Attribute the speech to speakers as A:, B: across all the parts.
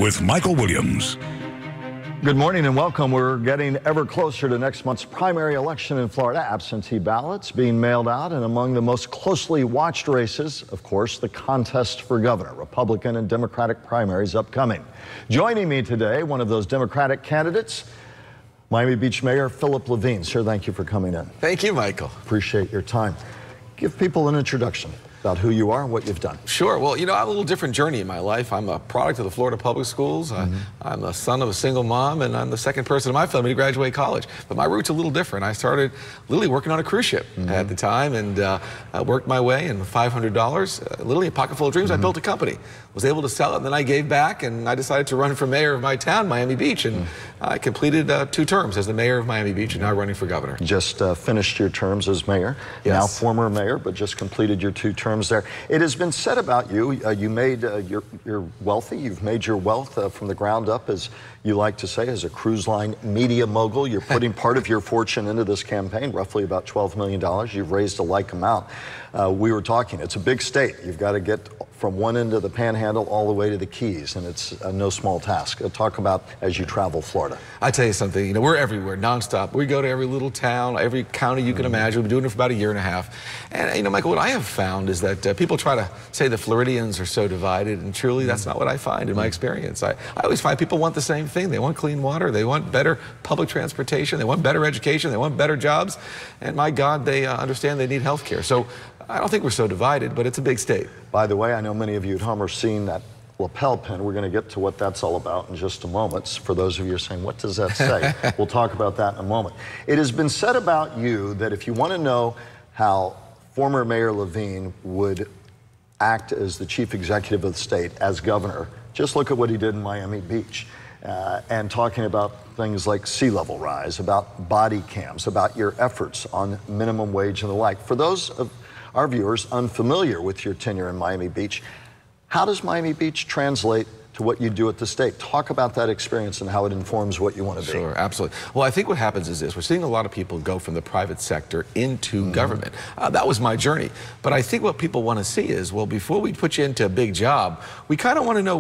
A: with Michael Williams.
B: Good morning and welcome. We're getting ever closer to next month's primary election in Florida. Absentee ballots being mailed out, and among the most closely watched races, of course, the contest for governor. Republican and Democratic primaries upcoming. Joining me today, one of those Democratic candidates, Miami Beach Mayor PhilipLevine. Sir, thank you for coming in.
C: Thank you, Michael.
B: Appreciate your time. Give people an introduction about who you are and what you've done.
C: Sure. Well, you know, I have a little different journey in my life. I'm a product of the Florida public schools. I'm the son of a single mom, and I'm the second person in my family to graduate college. But my route's a little different. I started literally working on a cruise ship at the time, and I worked my way, and $500, literally a pocket full of dreams, I built a company. Was able to sell it, and then I gave back, and I decided to run for mayor of my town, Miami Beach, and I completed 2 terms as the mayor of Miami Beach, and now running for governor.
B: Just finished your terms as mayor,
C: yes.
B: Now former mayor, but just completed your 2 terms there. It has been said about you, you're wealthy. You've made your wealth from the ground up, as you like to say, as a cruise line media mogul. You're putting part of your fortune into this campaign, roughly about $12 million. You've raised a like amount. We were talking, it's a big state. You've got to get from one end of the Panhandle all the way to the Keys, and it's no small task. Talk about as you travel Florida.
C: I tell you something, you know, we're everywhere, nonstop. We go to every little town, every county you can imagine. We've been doing it for about a year and a half. And, you know, Michael, what I have found is that people try to say the Floridians are so divided, and truly that's not what I find in my experience. I always find people want the same thing. They want clean water, they want better public transportation, they want better education, they want better jobs, and my God, they understand they need health care. So I don't think we're so divided, but it's a big state. By
B: the way, I know many of you at home are seeing that lapel pin. We're going to get to what that's all about in just a moment. For those of you who are saying, what does that say? We'll talk about that in a moment. It has been said about you that if you want to know how former Mayor Levine would act as the chief executive of the state, as governor, just look at what he did in Miami Beach. And talking about things like sea level rise, about body cams, about your efforts on minimum wage and the like. For those of our viewers unfamiliar with your tenure in Miami Beach, how does Miami Beach translate to what you do at the state? Talk about that experience and how it informs what you want to be.
C: Sure, absolutely. Well, I think what happens is this. We're seeing a lot of people go from the private sector into government. That was my journey. But I think what people want to see is, well, before we put you into a big job, we kind of want to know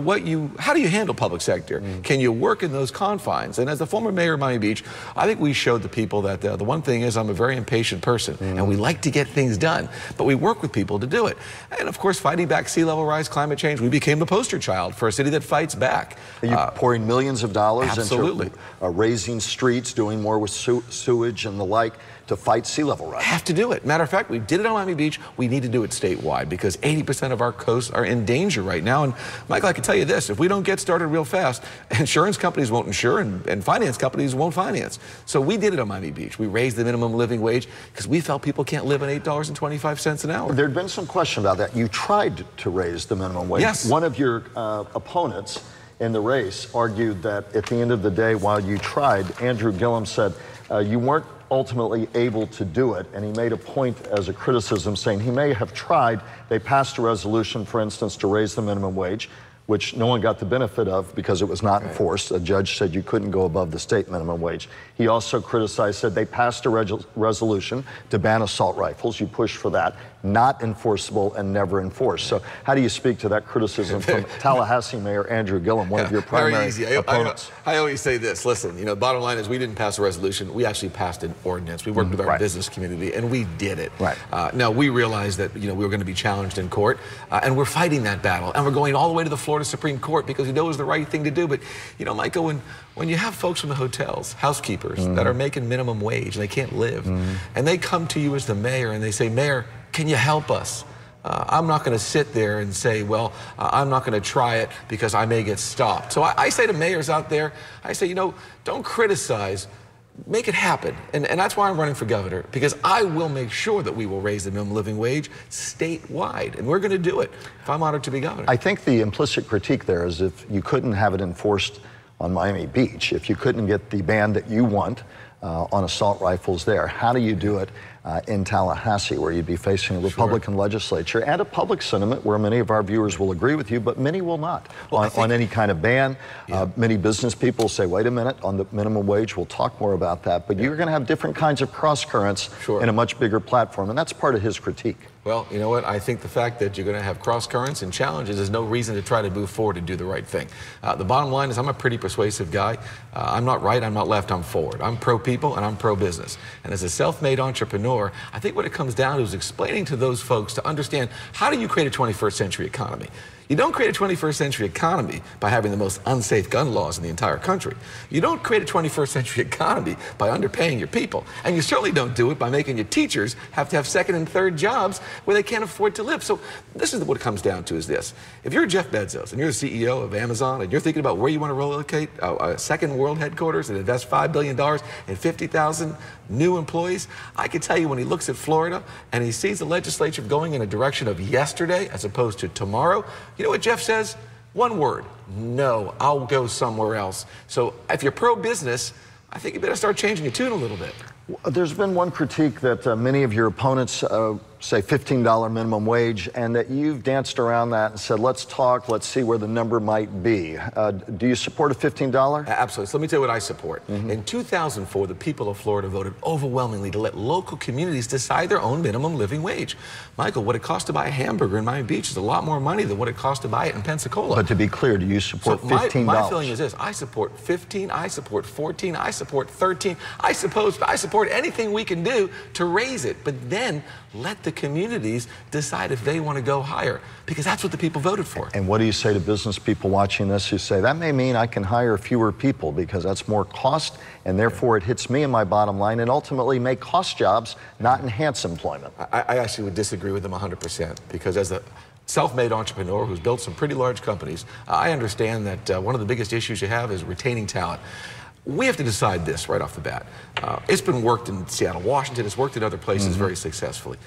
C: how do you handle public sector? Can you work in those confines? And as the former mayor of Miami Beach, I think we showed the people that the one thing is I'm a very impatient person, and we like to get things done, but we work with people to do it. And of course, fighting back sea level rise, climate change, we became the poster child for a city that fights back.
B: Are you pouring millions of dollars
C: into
B: raising streets, doing more with sewage and the like to fight sea level rise?
C: Have to do it. Matter of fact, we did it on Miami Beach. We need to do it statewide because 80% of our coasts are in danger right now. And Michael, I can tell you this, if we don't get started real fast, insurance companies won't insure and finance companies won't finance. So we did it on Miami Beach. We raised the minimum living wage because we felt people can't live on $8.25 an hour.
B: There'd been some question about that. You tried to raise the minimum wage.
C: Yes.
B: One of your opponents in the race argued that at the end of the day, while you tried, Andrew Gillum said you weren't ultimately able to do it, and he made a point as a criticism saying he may have tried. They passed a resolution, for instance, to raise the minimum wage, which no one got the benefit of because it was not enforced. A judge said you couldn't go above the state minimum wage. He also criticized, said they passed a resolution to ban assault rifles. You pushed for that. Not enforceable and never enforced. So how do you speak to that criticism from Tallahassee Mayor Andrew Gillum, one of your primary opponents?
C: I always say this, listen, you know, bottom line is we didn't pass a resolution. We actually passed an ordinance. We worked with our business community and we did it. Now, we realized that, you know, we were going to be challenged in court and we're fighting that battle. And we're going all the way to the Florida Supreme Court because we know it was the right thing to do. But, you know, Michael, when you have folks from the hotels, housekeepers that are making minimum wage and they can't live, and they come to you as the mayor and they say, Mayor, can you help us? I'm not going to sit there and say, well, I'm not going to try it because I may get stopped. So I say to mayors out there, I say, you know, don't criticize, make it happen. And that's why I'm running for governor, because I will make sure that we will raise the minimum living wage statewide. And we're going to do it if I'm honored to be governor.
B: I think the implicit critique there is if you couldn't have it enforced on Miami Beach, if you couldn't get the ban that you want on assault rifles there, how do you do it in Tallahassee, where you'd be facing a Republican legislature, and a public sentiment where many of our viewers will agree with you, but many will not on any kind of ban. Many business people say, wait a minute, on the minimum wage, we'll talk more about that, but you're going to have different kinds of cross currents in a much bigger platform, and that's part of his critique.
C: Well, you know what? I think the fact that you're going to have cross currents and challenges is no reason to try to move forward and do the right thing. The bottom line is I'm a pretty persuasive guy. I'm not right, I'm not left, I'm forward. I'm pro-people and I'm pro-business. And as a self-made entrepreneur, I think what it comes down to is explaining to those folks to understand, how do you create a 21st century economy? You don't create a 21st century economy by having the most unsafe gun laws in the entire country. You don't create a 21st century economy by underpaying your people. And you certainly don't do it by making your teachers have to have second and third jobs where they can't afford to live. So this is what it comes down to, is this. If you're Jeff Bezos and you're the CEO of Amazon and you're thinking about where you want to relocate a second world headquarters and invest $5 billion and 50,000 new employees, I can tell you when he looks at Florida and he sees the legislature going in a direction of yesterday as opposed to tomorrow, you know what Jeff says? One word: no, I'll go somewhere else. So if you're pro-business, I think you better start changing your tune a little bit.
B: There's been one critique that many of your opponents say $15 minimum wage, and that you've danced around that and said, let's talk, let's see where the number might be. Do you support a $15?
C: Absolutely. So let me tell you what I support. In 2004, the people of Florida voted overwhelmingly to let local communities decide their own minimum living wage. Michael, what it costs to buy a hamburger in Miami Beach is a lot more money than what it costs to buy it in Pensacola.
B: But to be clear, do you support $15?
C: My feeling is this: I support 15, I support 14, I support 13. I support anything we can do to raise it, but then let the communities decide if they want to go higher, because that's what the people voted for.
B: And what do you say to business people watching this who say, that may mean I can hire fewer people because that's more cost, and therefore it hits me and my bottom line, and ultimately may cost jobs, not enhance employment?
C: I actually would disagree with them 100%, because as a self-made entrepreneur who's built some pretty large companies, I understand that one of the biggest issues you have is retaining talent. We have to decide this right off the bat. It's been worked in Seattle, Washington. It's worked in other places very successfully.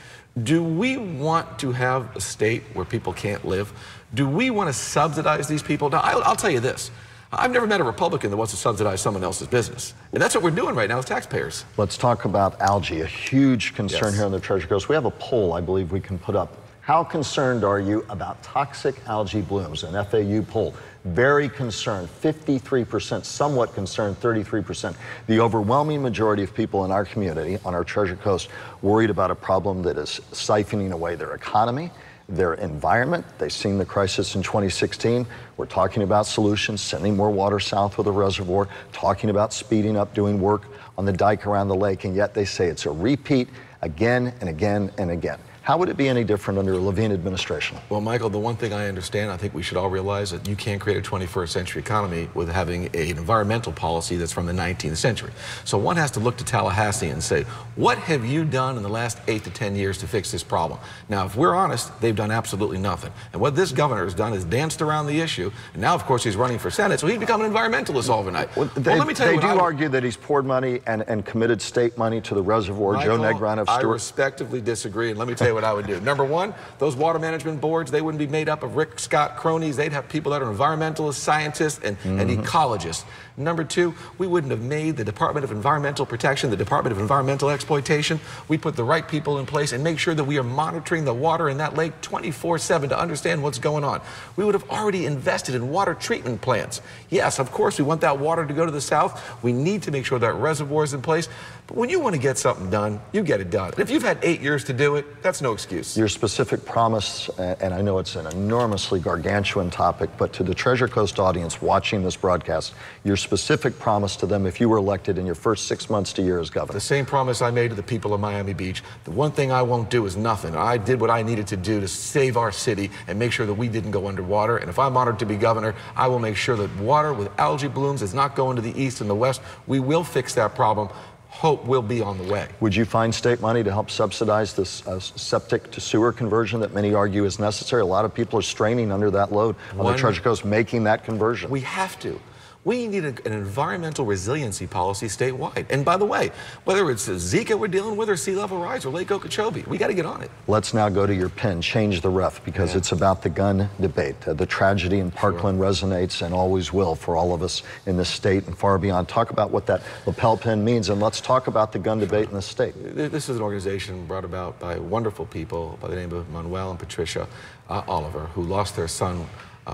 C: Do we want to have a state where people can't live? Do we want to subsidize these people? Now, I'll tell you this. I've never met a Republican that wants to subsidize someone else's business. And that's what we're doing right now as taxpayers.
B: Let's talk about algae, a huge concern here on the Treasure Coast. We have a poll I believe we can put up. How concerned are you about toxic algae blooms? An FAU poll. Very concerned, 53%, somewhat concerned, 33%. The overwhelming majority of people in our community, on our Treasure Coast, worried about a problem that is siphoning away their economy, their environment. They've seen the crisis in 2016. We're talking about solutions, sending more water south with a reservoir, talking about speeding up, doing work on the dike around the lake, and yet they say it's a repeat again and again and again. How would it be any different under a Levine administration?
C: Well, Michael, the one thing I understand, I think we should all realize that you can't create a 21st century economy with having an environmental policy that's from the 19th century. So one has to look to Tallahassee and say, what have you done in the last 8 to 10 years to fix this problem? Now, if we're honest, they've done absolutely nothing. And what this governor has done is danced around the issue, and now, of course, he's running for Senate, so he's become an environmentalist overnight.
B: Well, let me tell you, they do argue that he's poured money and committed state money to the reservoir.
C: Michael,
B: Joe Negron of Stewart.
C: I respectively disagree, and let me tell you what I would do. Number one, those water management boards, they wouldn't be made up of Rick Scott cronies. They'd have people that are environmentalists, scientists, and ecologists. Number two, we wouldn't have made the Department of Environmental Protection, the Department of Environmental Exploitation. We put the right people in place and make sure that we are monitoring the water in that lake 24/7 to understand what's going on. We would have already invested in water treatment plants. Yes, of course, we want that water to go to the south. We need to make sure that reservoir is in place. But when you want to get something done, you get it done. If you've had 8 years to do it, that's no excuse.
B: Your specific promise, and I know it's an enormously gargantuan topic, but to the Treasure Coast audience watching this broadcast, your specific promise to them if you were elected in your first 6 months to a year as governor.
C: The same promise I made to the people of Miami Beach. The one thing I won't do is nothing. I did what I needed to do to save our city and make sure that we didn't go underwater. And if I'm honored to be governor, I will make sure that water with algae blooms is not going to the east and the west. We will fix that problem. Hope will be on the way.
B: Would you find state money to help subsidize this septic to sewer conversion that many argue is necessary? A lot of people are straining under that load on the Treasure Coast making that conversion.
C: We have to. We need an environmental resiliency policy statewide. And by the way, whether it's Zika we're dealing with or sea level rise or Lake Okeechobee, we got to get on it.
B: Let's now go to your pen, Change the Ref, because it's about the gun debate. The tragedy in Parkland resonates and always will for all of us in this state and far beyond. Talk about what that lapel pin means, and let's talk about the gun debate in the state.
C: This is an organization brought about by wonderful people by the name of Manuel and Patricia Oliver, who lost their son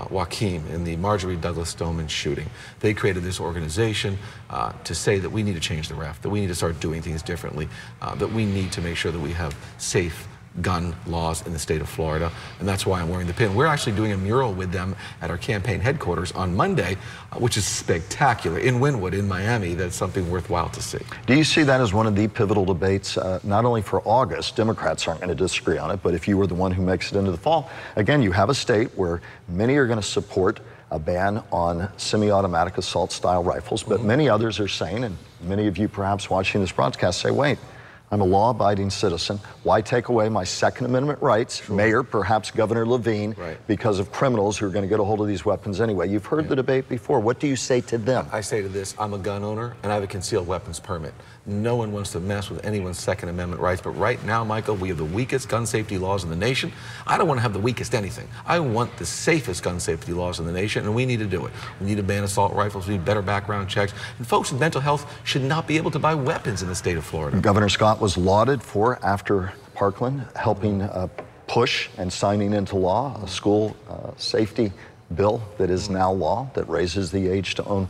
C: Joaquin in the Marjorie Douglas Stoneman shooting. They created this organization to say that we need to change the ref, that we need to start doing things differently, that we need to make sure that we have safe gun laws in the state of Florida, and that's why I'm wearing the pin. We're actually doing a mural with them at our campaign headquarters on Monday, which is spectacular, in Wynwood, in Miami. That's something worthwhile to see.
B: Do you see that as one of the pivotal debates, not only for August, Democrats aren't going to disagree on it, but if you were the one who makes it into the fall, again, you have a state where many are going to support a ban on semi-automatic assault-style rifles, but many others are saying, and many of you perhaps watching this broadcast say, wait, I'm a law-abiding citizen. Why take away my Second Amendment rights, Mayor, perhaps Governor Levine, because of criminals who are going to get a hold of these weapons anyway? You've heard the debate before. What do you say to them?
C: I say to this, I'm a gun owner and I have a concealed weapons permit. No one wants to mess with anyone's Second Amendment rights, but right now, Michael, we have the weakest gun safety laws in the nation. I don't want to have the weakest anything. I want the safest gun safety laws in the nation, and we need to do it. We need to ban assault rifles. We need better background checks. And folks with mental health should not be able to buy weapons in the state of Florida.
B: Governor Scott was lauded for, after Parkland, helping push and signing into law a school safety bill that is now law, that raises the age to own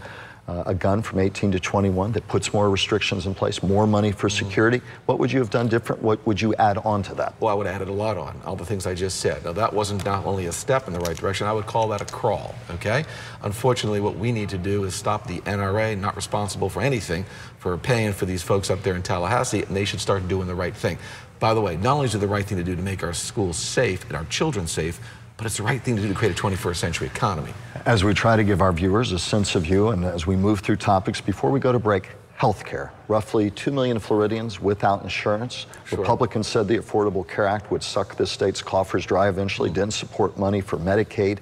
B: a gun from 18 to 21, that puts more restrictions in place, more money for security. What would you have done different? What would you add on to that?
C: Well, I would have added a lot on, all the things I just said. Now, that wasn't not only a step in the right direction, I would call that a crawl, okay? Unfortunately, what we need to do is stop the NRA, not responsible for anything, for paying for these folks up there in Tallahassee, and they should start doing the right thing. By the way, not only is it the right thing to do to make our schools safe and our children safe, but it's the right thing to do to create a 21st century economy.
B: As we try to give our viewers a sense of you, and as we move through topics, before we go to break, healthcare. Roughly 2 million Floridians without insurance. Republicans said the Affordable Care Act would suck this state's coffers dry eventually, didn't support money for Medicaid.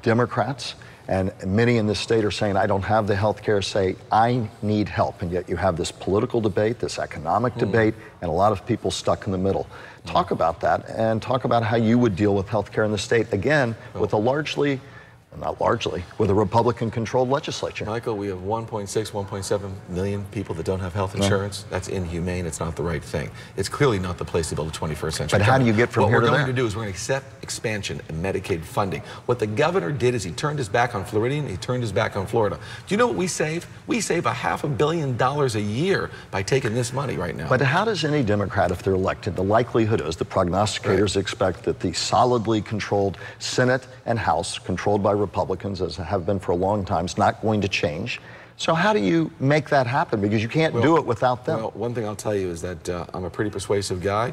B: Democrats and many in this state are saying, I don't have the health care, say, I need help. And yet you have this political debate, this economic debate, and a lot of people stuck in the middle. Talk about that, and talk about how you would deal with health care in the state, again, with a largely, not largely, with a Republican-controlled legislature.
C: Michael, we have 1.6, 1.7 million people that don't have health insurance. That's inhumane. It's not the right thing. It's clearly not the place to build a 21st century.
B: But how do you get from here to there?
C: What we're going to do is we're going to accept expansion and Medicaid funding. What the governor did is he turned his back on Floridian, he turned his back on Florida. Do you know what we save? We save $500 million a year by taking this money right now.
B: But how does any Democrat, if they're elected, the likelihood is the prognosticators expect that the solidly controlled Senate and House, controlled by Republicans, as have been for a long time, is not going to change. So how do you make that happen? Because you can't do it without them.
C: Well, one thing I'll tell you is that I'm a pretty persuasive guy.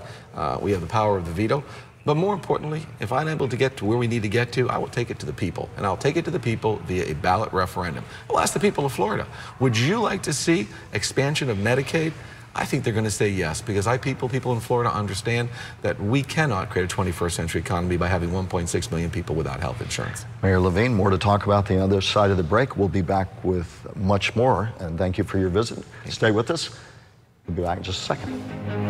C: We have the power of the veto. But more importantly, if I'm able to get to where we need to get to, I will take it to the people. And I'll take it to the people via a ballot referendum. I'll ask the people of Florida, would you like to see expansion of Medicaid? I think they're going to say yes, because people in Florida understand that we cannot create a 21st century economy by having 1.6 million people without health insurance.
B: Mayor Levine, more to talk about the other side of the break. We'll be back with much more, and thank you for your visit. Stay with us. We'll be back in just a second.